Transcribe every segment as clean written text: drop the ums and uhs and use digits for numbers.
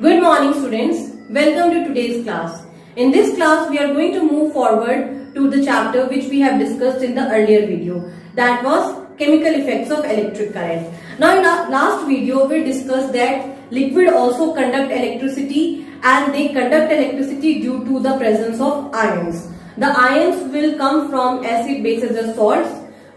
Good morning students. Welcome to today's class. In this class we are going to move forward to the chapter which we have discussed in the earlier video. That was chemical effects of electric current. Now in our last video we discussed that liquid also conduct electricity and they conduct electricity due to the presence of ions. The ions will come from acid, bases or salts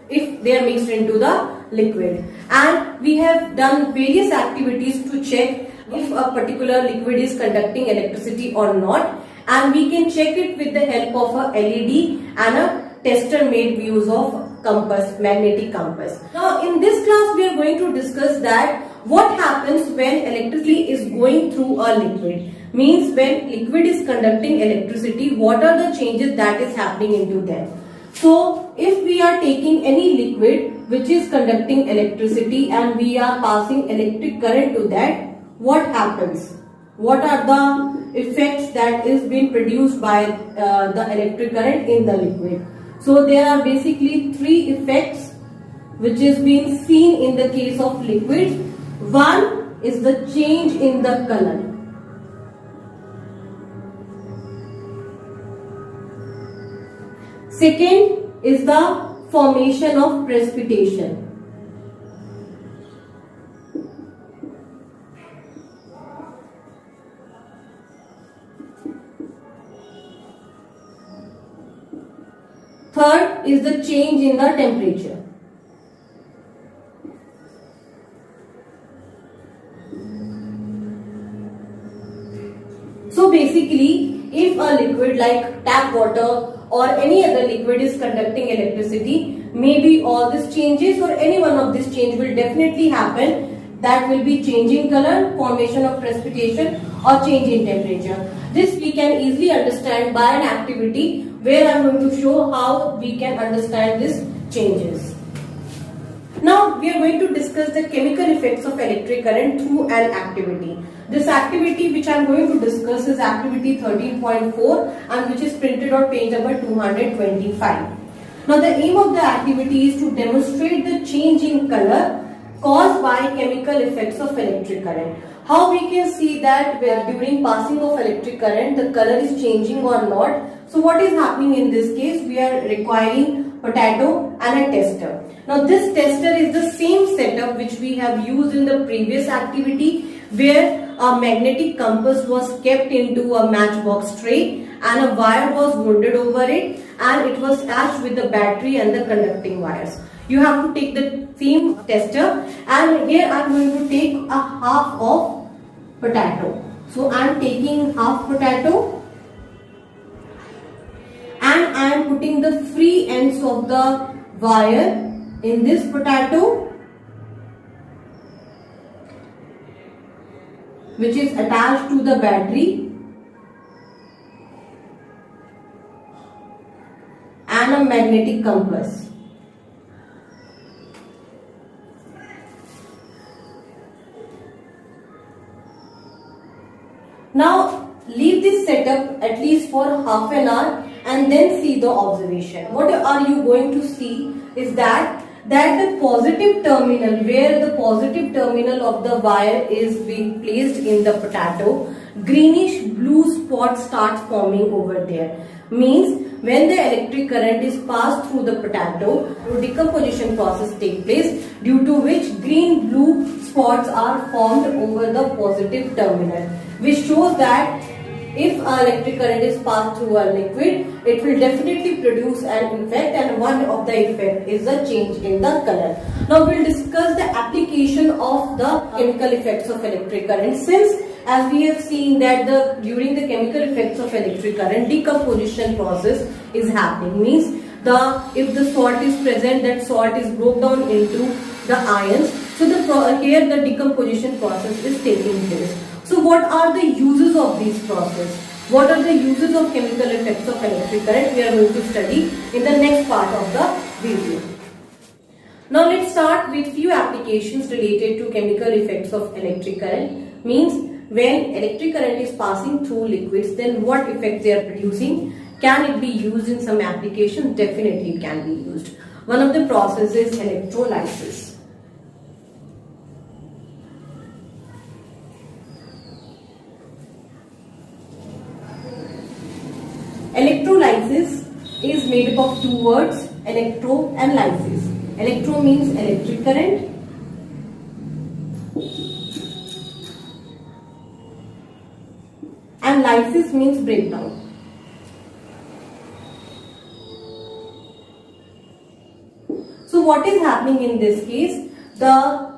if they are mixed into the liquid, and we have done various activities to check if a particular liquid is conducting electricity or not, and we can check it with the help of a LED and a tester made use of compass, magnetic compass. Now in this class we are going to discuss that what happens when electricity is going through a liquid, means when liquid is conducting electricity, what are the changes that is happening into them. So if we are taking any liquid which is conducting electricity and we are passing electric current to that, what happens? What are the effects that is being produced by the electric current in the liquid? So there are basically three effects which is being seen in the case of liquid. One is the change in the color. Second is the formation of precipitation. Third is the change in the temperature. So basically, if a liquid like tap water or any other liquid is conducting electricity, maybe all these changes or any one of these change will definitely happen. That will be change in color, formation of precipitation or change in temperature. This we can easily understand by an activity where I am going to show how we can understand these changes. Now we are going to discuss the chemical effects of electric current through an activity. This activity which I am going to discuss is activity 13.4 and which is printed on page number 225. Now the aim of the activity is to demonstrate the change in color caused by chemical effects of electric current. How we can see that during passing of electric current the color is changing or not. So what is happening in this case? We are requiring potato and a tester. Now this tester is the same setup which we have used in the previous activity, where a magnetic compass was kept into a matchbox tray and a wire was wounded over it and it was attached with the battery and the conducting wires. You have to take the same tester, and here I am going to take a half of potato. So I am taking half potato and I am putting the free ends of the wire in this potato which is attached to the battery and a magnetic compass. Now leave this setup at least for half an hour and then see the observation. What are you going to see is that the positive terminal, where the positive terminal of the wire is being placed in the potato, greenish blue spots start forming over there. Means when the electric current is passed through the potato, decomposition process takes place, due to which green blue spots are formed over the positive terminal, which shows that if electric current is passed through a liquid, it will definitely produce an effect, and one of the effect is the change in the color. Now we will discuss the application of the chemical effects of electric current, since as we have seen that during the chemical effects of electric current, decomposition process is happening. Means if the salt is present, that salt is broken down into the ions. So here the decomposition process is taking place. So what are the uses of these process? What are the uses of chemical effects of electric current? We are going to study in the next part of the video. Now let's start with few applications related to chemical effects of electric current. Means when electric current is passing through liquids, then what effect they are producing? Can it be used in some application? Definitely it can be used. One of the processes is electrolysis. of two words, electro and lysis. Electro means electric current, and lysis means breakdown. So what is happening in this case? The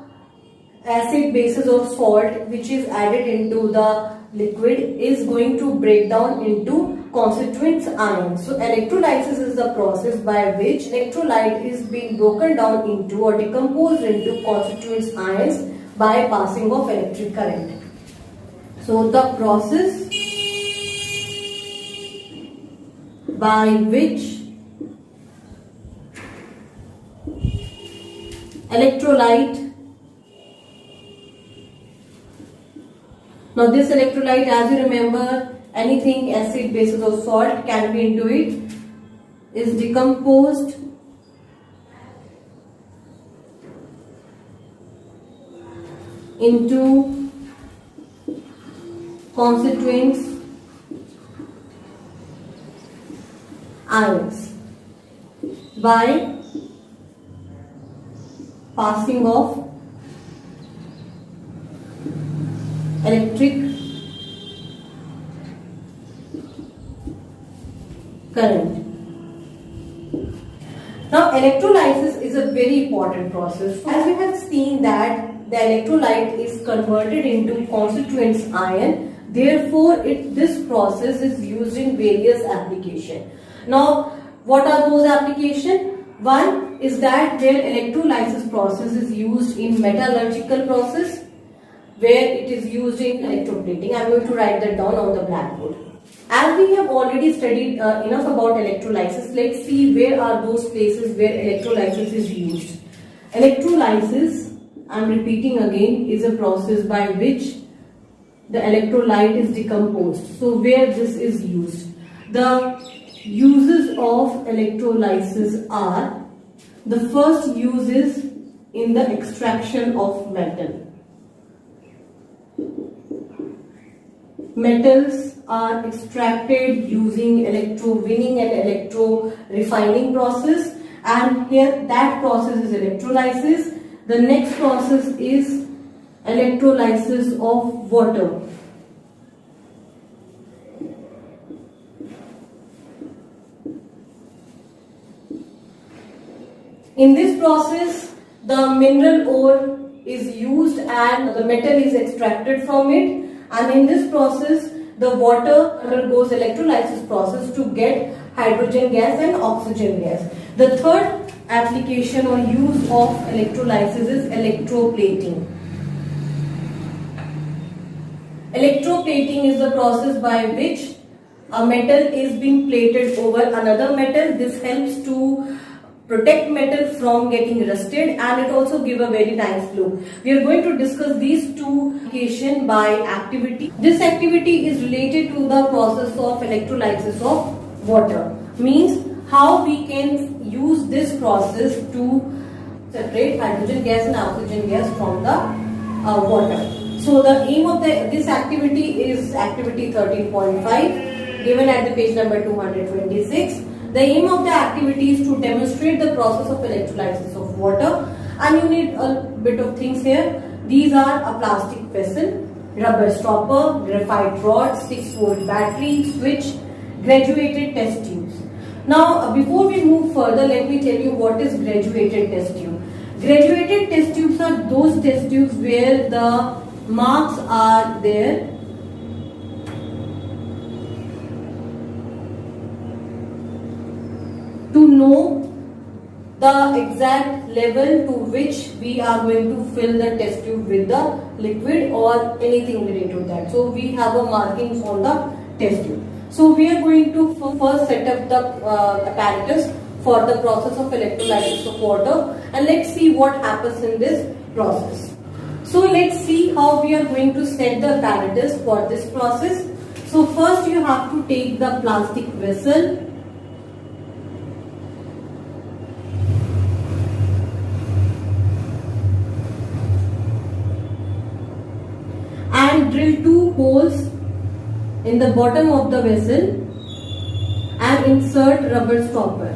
acid, bases or salt which is added into the liquid is going to break down into constituent ions. So electrolysis is the process by which electrolyte is being broken down into or decomposed into constituent ions by passing of electric current. So the process by which electrolyte, now this electrolyte, as you remember, anything acid, bases or salt can be into it, is decomposed into constituents ions by passing of electric current. Now electrolysis is a very important process. As we have seen that the electrolyte is converted into constituents ion, therefore this process is used in various applications. Now what are those applications? One is that where electrolysis process is used in metallurgical process, where it is used in electroplating. I am going to write that down on the blackboard. As we have already studied enough about electrolysis, let's see where are those places where electrolysis is used. Electrolysis, I am repeating again, is a process by which the electrolyte is decomposed. So where this is used? The uses of electrolysis are, the first use is in the extraction of metal. Metals are extracted using electrowinning and electro refining process, and here that process is electrolysis. The next process is electrolysis of water. In this process, the mineral ore is used and the metal is extracted from it, and in this process the water undergoes electrolysis process to get hydrogen gas and oxygen gas. The third application or use of electrolysis is electroplating. Electroplating is the process by which a metal is being plated over another metal. This helps to protect metal from getting rusted, and it also give a very nice glow. We are going to discuss these two applications by activity. This activity is related to the process of electrolysis of water. Means how we can use this process to separate hydrogen gas and oxygen gas from the water. So the aim of this activity is activity 13.5 given at the page number 226. The aim of the activity is to demonstrate the process of electrolysis of water, and you need a bit of things here. These are a plastic vessel, rubber stopper, graphite rod, 6-volt battery, switch, graduated test tubes. Now before we move further, let me tell you what is graduated test tube. Graduated test tubes are those test tubes where the marks are there to know the exact level to which we are going to fill the test tube with the liquid or anything related to that. So we have a markings on the test tube. So we are going to first set up the apparatus for the process of electrolysis of water, and let's see what happens in this process. So let's see how we are going to set the apparatus for this process. So first you have to take the plastic vessel, and drill 2 holes in the bottom of the vessel and insert rubber stopper.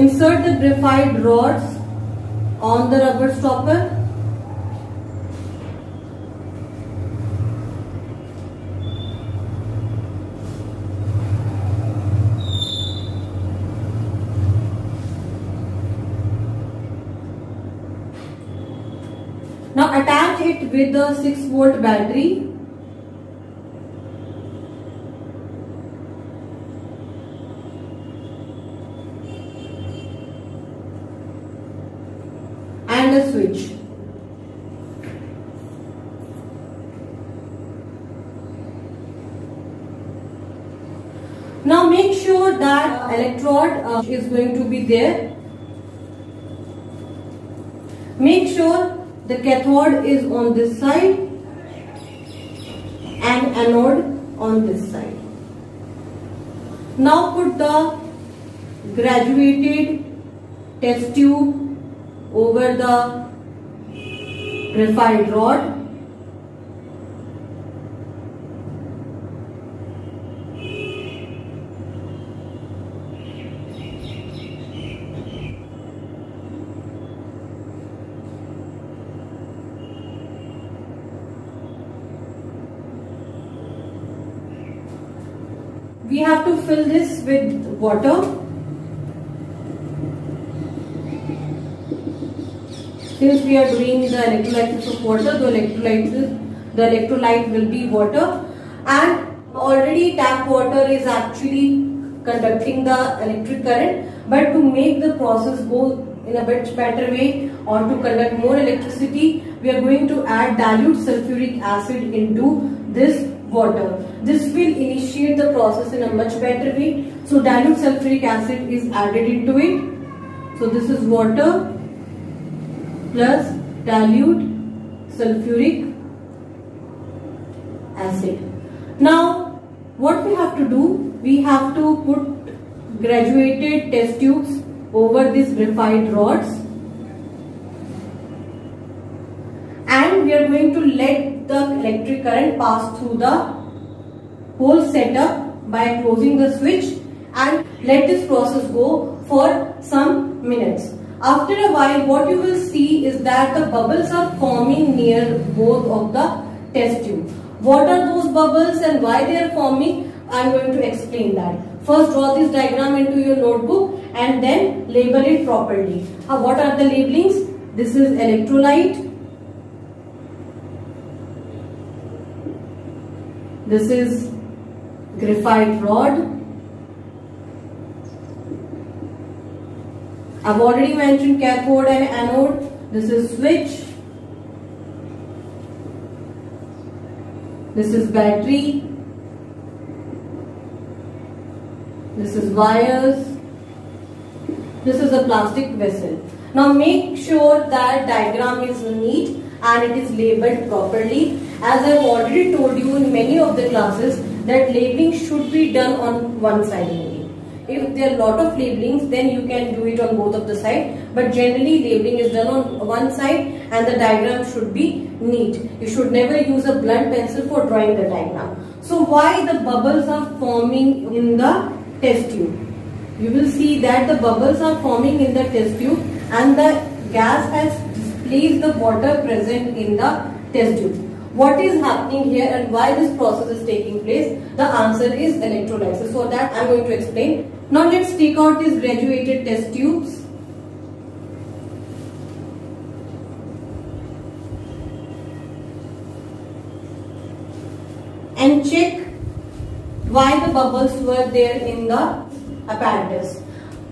insert the graphite rods on the rubber stopper. Now attach it with the 6-volt battery. And a switch. Now make sure that electrode is going to be there. Make sure the cathode is on this side and anode on this side. Now put the graduated test tube over the graphite rod. We have to fill this with water. Since we are doing the electrolysis of water, the electrolyte will be water, and already tap water is actually conducting the electric current, but to make the process go in a bit better way or to conduct more electricity, we are going to add dilute sulfuric acid into this water. This will initiate the process in a much better way. So dilute sulfuric acid is added into it. So this is water plus dilute sulfuric acid. Now what we have to do, we have to put graduated test tubes over these graphite rods, and we are going to let the electric current pass through the whole setup by closing the switch, and let this process go for some minutes. After a while, what you will see is that the bubbles are forming near both of the test tube. What are those bubbles and why they are forming? I am going to explain that. First, draw this diagram into your notebook and then label it properly. What are the labelings? This is electrolyte. This is graphite rod. I've already mentioned cathode and anode. This is switch. This is battery. This is wires. This is a plastic vessel. Now make sure that diagram is neat and it is labeled properly. As I have already told you in many of the classes that labeling should be done on one side only. If there are a lot of labelings, then you can do it on both of the sides. But generally labeling is done on one side and the diagram should be neat. You should never use a blunt pencil for drawing the diagram. So why the bubbles are forming in the test tube? You will see that the bubbles are forming in the test tube and the gas has displaced the water present in the test tube. What is happening here and why this process is taking place? The answer is electrolysis. So that I am going to explain. Now let's take out these graduated test tubes. And check why the bubbles were there in the apparatus.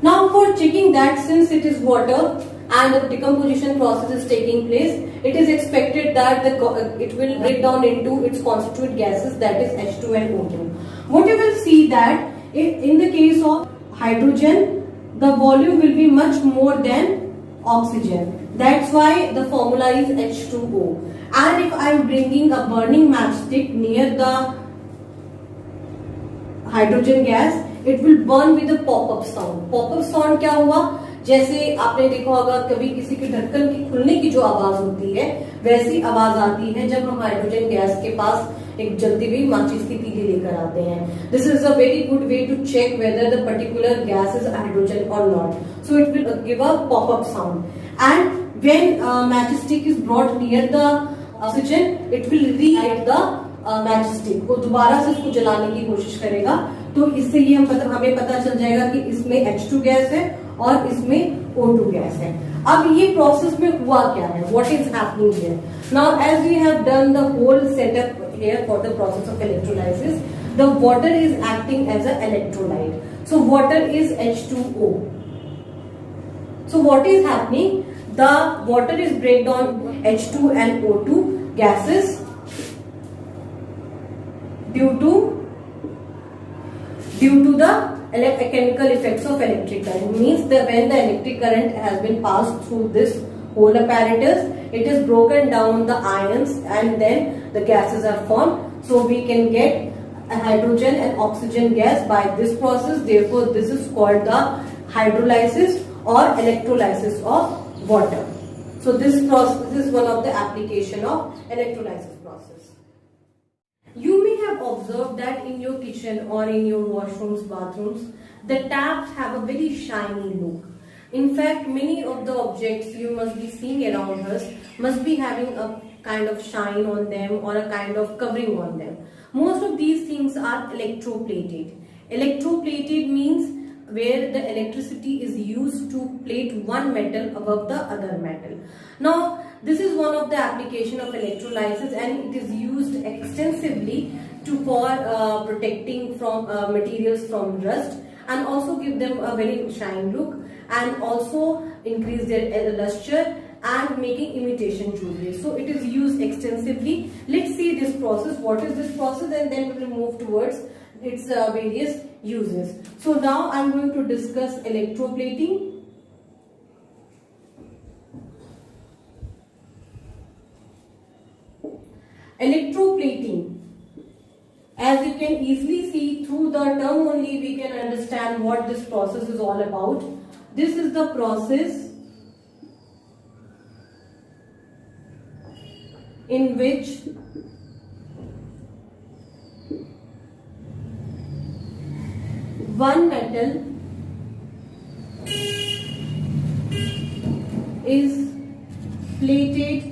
Now for checking that, since it is water and the decomposition process is taking place, it is expected that it will break down into its constituent gases, that is H2 and O2. What you will see that in the case of hydrogen, the volume will be much more than oxygen. That's why the formula is H2O. And if I am bringing a burning matchstick near the hydrogen gas, it will burn with a pop-up sound. Pop-up sound क्या हुआ? जैसे आपने देखा होगा कभी किसी के ढक्कन के खुलने की जो आवाज होती है, वैसी आवाज आती है जब हम हाइड्रोजन गैस के पास एक जलती हुई माचिस की तीली लेकर आते हैं. This is a very good way to check whether the particular gas is hydrogen और not. So it will give a pop up sound. And when matchstick is brought near the oxygen, it will relight the matchstick. वो दोबारा से उसको जलाने की कोशिश करेगा. तो इससे ये हमें पता चल जाएगा कि इसमें H2 गैस है और इसमें O2 गैस है. अब ये प्रोसेस में हुआ क्या है? What is happening here? Now as we have done the whole setup here for the process of electrolysis, the water is acting as an electrolyte. So water is H2O. So what is happening? The water is break down H2 and O2 gases due to the chemical effects of electric current. Means that when the electric current has been passed through this whole apparatus, it is broken down the ions and then the gases are formed. So we can get a hydrogen and oxygen gas by this process. Therefore, this is called the hydrolysis or electrolysis of water. So this process is one of the application of electrolysis process. You may have observed that in your kitchen or in your washrooms, bathrooms, the taps have a very shiny look. In fact, many of the objects you must be seeing around us must be having a kind of shine on them or a kind of covering on them. Most of these things are electroplated. Electroplated means where the electricity is used to plate one metal above the other metal. Now, this is one of the application of electrolysis, and it is used extensively for protecting from materials from rust, and also give them a very shine look, and also increase their luster and making imitation jewelry. So it is used extensively. Let's see this process. What is this process? And then we will move towards its various uses. So now I am going to discuss electroplating. Electroplating, as you can easily see through the term only, we can understand what this process is all about. This is the process in which one metal is plated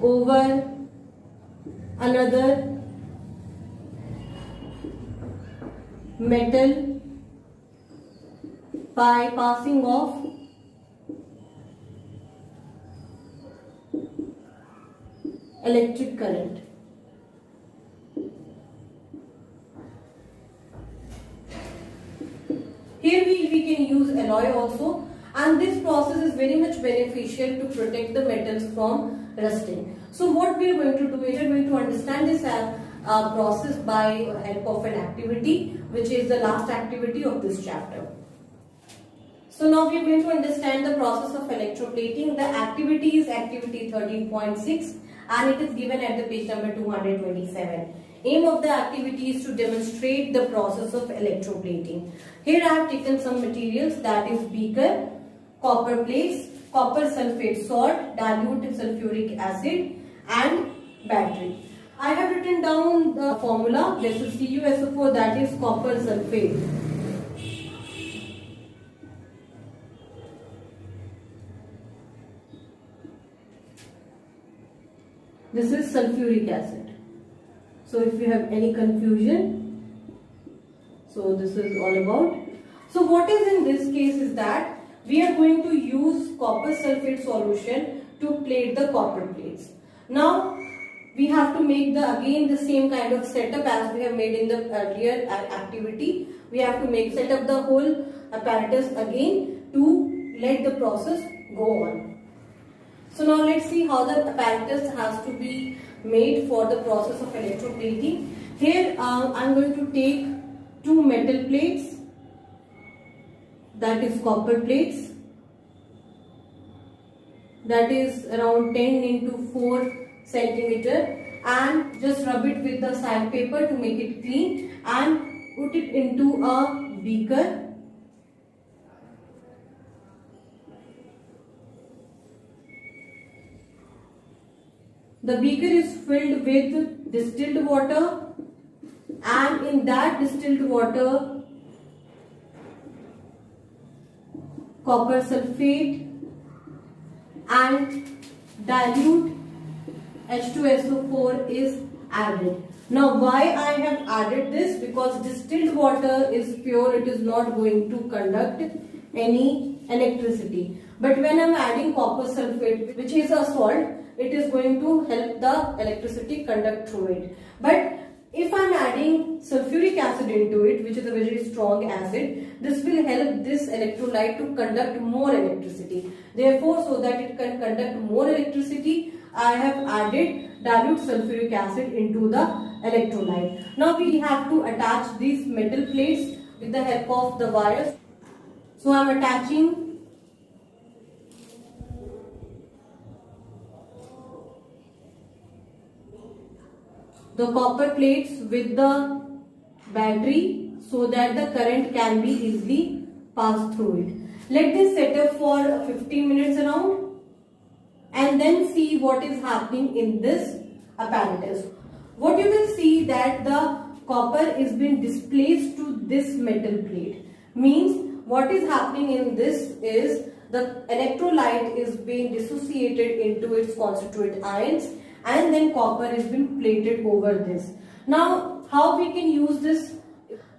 over another metal by passing of electric current. Here we can use alloy also, and this process is very much beneficial to protect the metals from rusting. So what we are going to do is we are going to understand this process by help of an activity, which is the last activity of this chapter. So now we are going to understand the process of electroplating. The activity is activity 13.6 and it is given at the page number 227. Aim of the activity is to demonstrate the process of electroplating. Here I have taken some materials, that is beaker, copper plates, copper sulfate salt, dilute sulfuric acid and battery. I have written down the formula. This is CuSO4, that is copper sulfate. This is sulfuric acid. So if you have any confusion, so this is all about. So what is in this case is that we are going to use copper sulfate solution to plate the copper plates. Now we have to make again the same kind of setup as we have made in the earlier activity. We have to set up the whole apparatus again to let the process go on. So now let's see how the apparatus has to be made for the process of electroplating. Here I am going to take two metal plates, that is copper plates, that is around 10 into 4 centimeter, and just rub it with the sandpaper to make it clean and put it into a beaker. The beaker is filled with distilled water, and in that distilled water copper sulfate and dilute H2SO4 is added. Now why I have added this? Because distilled water is pure, it is not going to conduct any electricity. But when I am adding copper sulfate, which is a salt, it is going to help the electricity conduct through it. But if I am adding sulfuric acid into it, which is a very strong acid, this will help this electrolyte to conduct more electricity. Therefore, so that it can conduct more electricity, I have added dilute sulfuric acid into the electrolyte. Now we have to attach these metal plates with the help of the wires. So I am attaching the copper plates with the battery so that the current can be easily passed through it. Let this set up for 15 minutes around and then see what is happening in this apparatus. What you will see that the copper is being displaced to this metal plate. Means what is happening in this is the electrolyte is being dissociated into its constituent ions and then copper is being plated over this. Now how we can use this?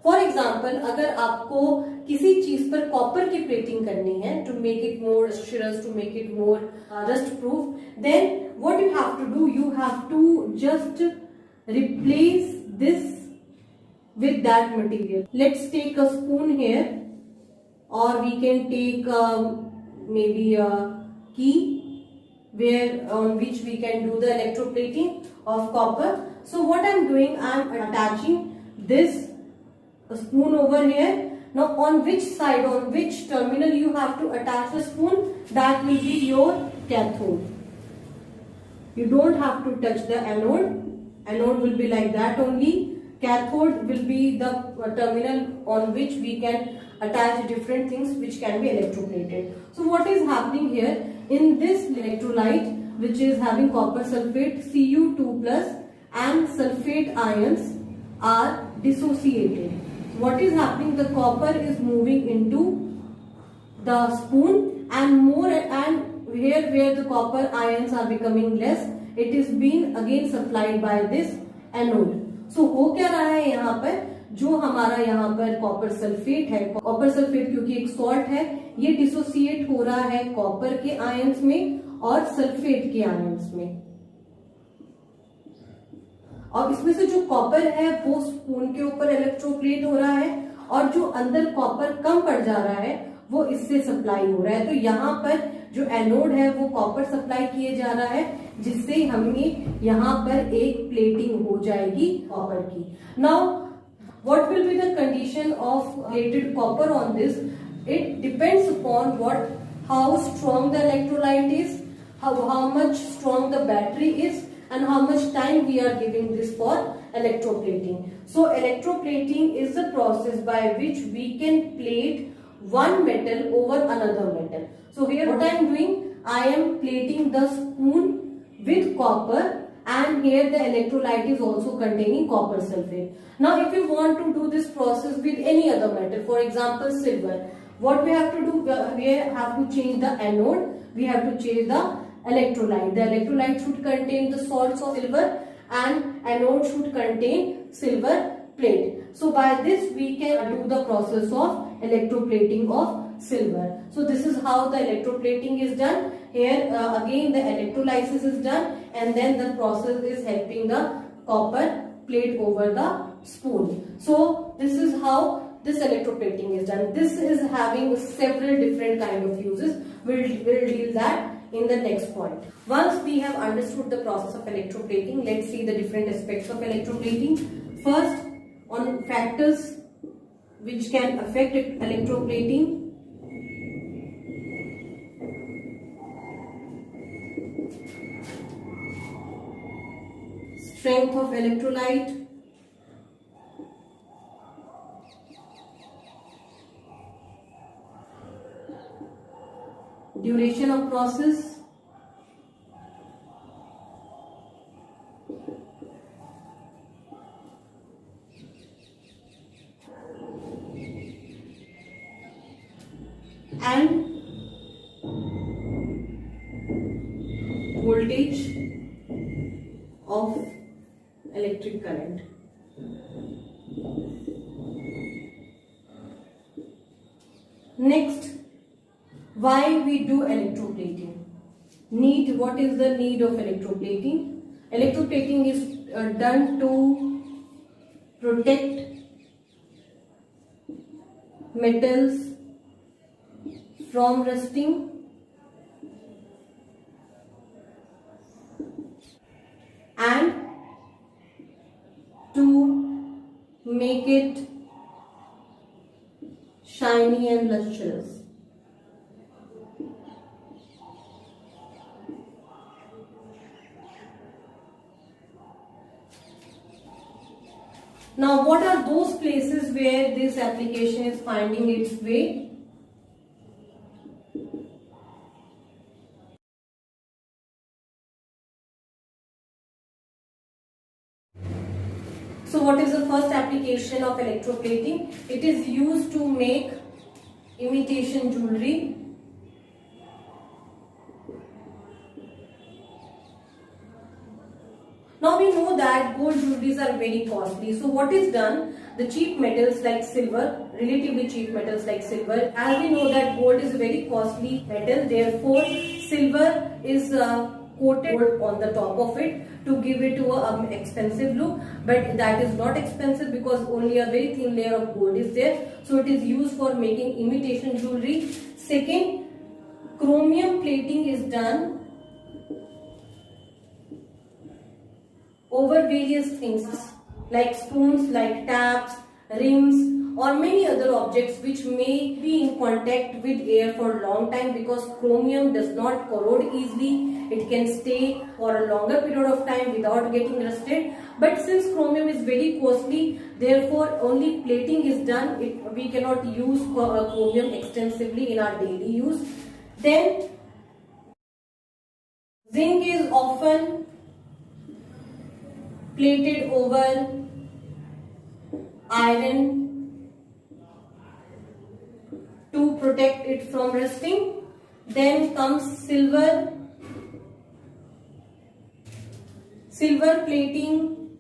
For example, अगर आपको किसी चीज पर copper की plating करनी है to make it more lustrous, to make it more rust proof, then what you have to do, you have to just replace this with that material. Let's take a spoon here, or we can take maybe a key where on which we can do the electroplating of copper. So what I am doing, I am attaching this spoon over here. Now on which side, on which terminal you have to attach the spoon, that will be your cathode. You don't have to touch the anode. Anode will be like that only. Cathode will be the terminal on which we can attach different things which can be electroplated. So what is happening here? In this electrolyte, which is having copper sulfate, Cu2 plus and sulfate ions are dissociated. What is happening? The copper is moving into the spoon and more, and here where the copper ions are becoming less, it is being again supplied by this anode. So हो क्या रहा है यहाँ पर? जो हमारा यहाँ पर कॉपर सल्फेट है, कॉपर सल्फेट क्योंकि एक सॉल्ट है, ये डिसोसिएट हो रहा है कॉपर के आयंस में और सल्फेट के आयंस में, और इसमें से जो कॉपर है वो स्पून के ऊपर इलेक्ट्रोप्लेट हो रहा है और जो अंदर कॉपर कम पड़ जा रहा है वो इससे सप्लाई हो रहा है. तो यहाँ पर जो एनोड है वो कॉपर सप्लाई किए जा रहा है, जिससे हमें यहाँ पर एक प्लेटिंग हो जाएगी कॉपर की. Now what will be the condition of plated copper on this? It depends upon how strong the electrolyte is, how much strong the battery is, and how much time we are giving this for electroplating. So electroplating is the process by which we can plate one metal over another metal. So here what I am doing, I am plating the spoon with copper, and here the electrolyte is also containing copper sulfate. Now if you want to do this process with any other metal, for example silver, what we have to do, we have to change the anode, we have to change the electrolyte. The electrolyte should contain the salts of silver and anode should contain silver plate. So by this we can do the process of electroplating of silver. So this is how the electroplating is done. Here again the electrolysis is done, and then the process is helping the copper plate over the spoon. So this is how this electroplating is done. This is having several different kind of uses. We'll deal that in the next point. Once we have understood the process of electroplating, let's see the different aspects of electroplating. First, on factors which can affect electroplating. Strength of electrolyte, duration of process, and voltage of electric current. Next, why we do electroplating? What is the need of electroplating? Electroplating is done to protect metals from rusting and to make it shiny and lustrous. Now, what are those places where this application is finding its way? So, what is the first application of electroplating? It is used to make imitation jewelry. Now we know that gold jewelries are very costly. So what is done? The cheap metals like silver, relatively cheap metals like silver, as we know that gold is a very costly metal, therefore silver is coated on the top of it to give it to an expensive look, but that is not expensive because only a very thin layer of gold is there. So it is used for making imitation jewelry. Second, chromium plating is done over various things like spoons, like taps, rims, or many other objects which may be in contact with air for a long time, because chromium does not corrode easily. It can stay for a longer period of time without getting rusted. But since chromium is very costly, therefore only plating is done. We cannot use chromium extensively in our daily use. Then zinc is often plated over iron to protect it from rusting. Then comes silver. Silver plating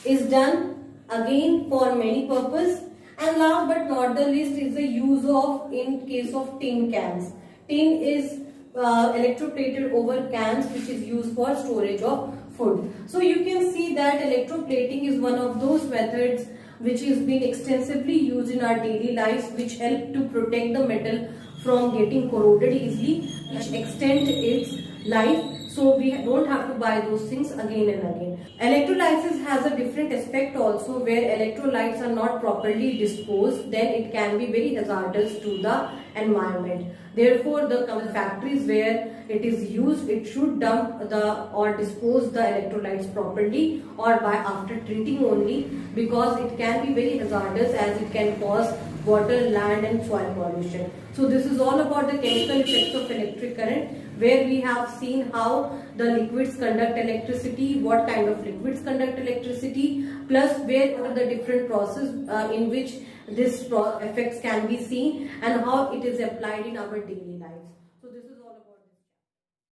is done again for many purposes. And last but not the least is the use of, in case of tin cans. Tin is electroplated over cans, which is used for storage of food. So you can see that electroplating is one of those methods which is being extensively used in our daily lives, which help to protect the metal from getting corroded easily, which extend its life, so we don't have to buy those things again and again. Electrolysis has a different aspect also, where electrolytes are not properly disposed, then it can be very hazardous to the environment. Therefore, the factories where it is used, it should dump or dispose the electrolytes properly, or by after treating only, because it can be very hazardous as it can cause water, land and soil pollution. So this is all about the chemical effects of electric current, where we have seen how the liquids conduct electricity, what kind of liquids conduct electricity, plus where are the different processes in which this effects can be seen, and how it is applied in our daily lives.